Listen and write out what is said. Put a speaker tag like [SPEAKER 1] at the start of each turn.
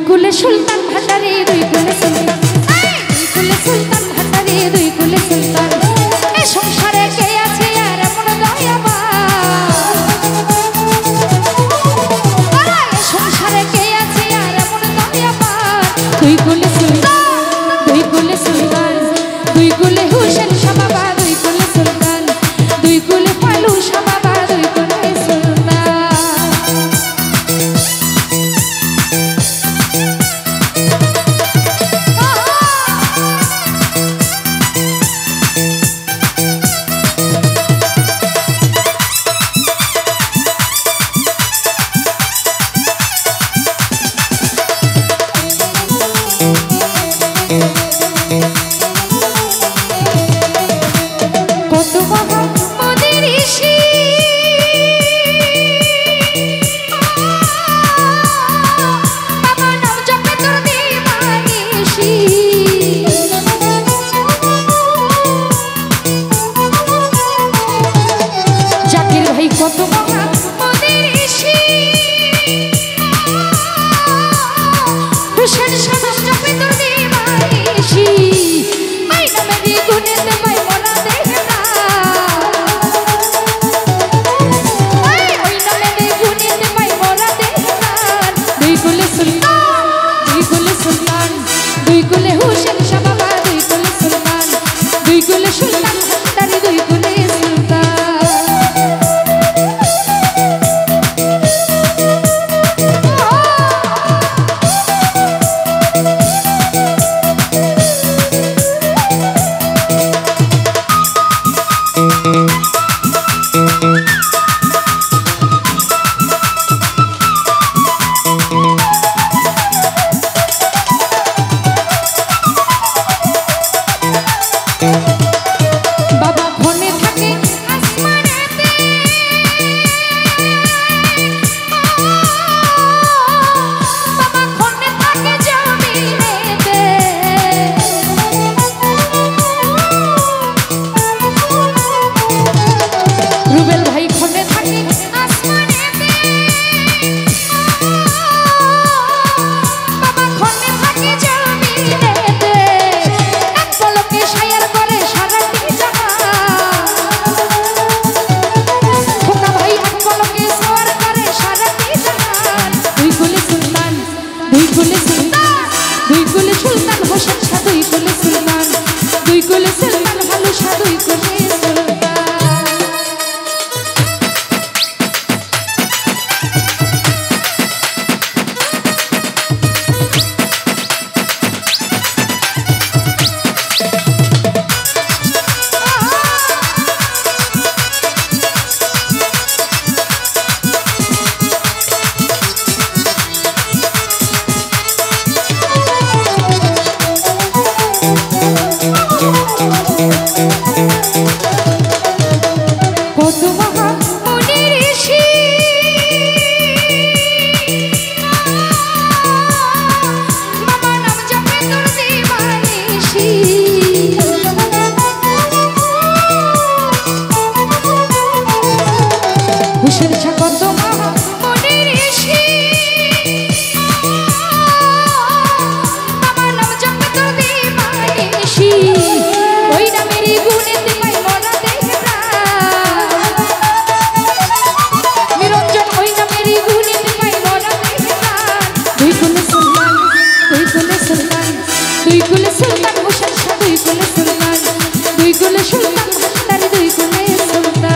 [SPEAKER 1] কুলে সুলতান ভান্ডারে দুই কুলে সুলতান, দুই কুলে সুলতান ভান্ডারে দুই কুলে সুলতান। এ সংসারে কে আছে আর এমন দয়াবান, এ সংসারে কে আছে আর এমন দয়াবান। দুই কুলে সুলতান, দুই কুলে সুলতান, দুই কুলে হুসেন শাহ বাবা দুই কুলে সুলতান, দুই কুলে পালু শাহ বাবা দুই কুলে সুলতান। কত মহা মনের ঋষি হুসেন শাহ জপে তোর দিবানিশি, ওই নামেরই গুণেতে পাই মোরা দেখে না, ওই নামেরই গুণেতে পাই মোরা দেখে না। দুই কুলে সুলতান, দুই কুলে সুলতান, দুই কুলে হুসেন শাহ বাবা দুই কুলে সুলতান, দুই কুলে সুলতান ভান্ডারি দুই কুলে সুলতান। বাবা ফোনে থাকে আসমানেতে, বাবা ফোনে থাকে জমিনেতে, রুবেল ভাই ফোনে থাকে আসমানেতে, বাবা ফোনে থাকে জমিনেতে। এক পলকে শায়ার করে সারাটি জাহান, খোকা ভাই এক পলকে সওয়ার করে সারাটি জাহান। দুই কুলে সুলতান, দুই কুলে সুলতান, দুই কুলে সুলতান হোসেন শাহ দুই কুলে সুলতান, দুই কুলে সুলতান ভালু শাহ দুই কুলে সুলতান। কত মহা মনের ঋষি বাবা নাম জপে তোর দিবানিশি, হুসেন শাহ কত মহা মনের ঋষি বাবা নাম জপে তোর দিবানিশি, ওই নামেরই গুণেতে পাই মোরা দেখে না, নিরঞ্জন ওই নামেরই গুণেতে পাই মোরা দেখে না। দুই কুলে সুলতান, দুই কুলে সুলতান, দুই কুলে সুলতান হোসেন শাহ দুই কুলে সুলতান, দুই কুলে সুলতান ভান্ডারি দুই কুলে সুলতান।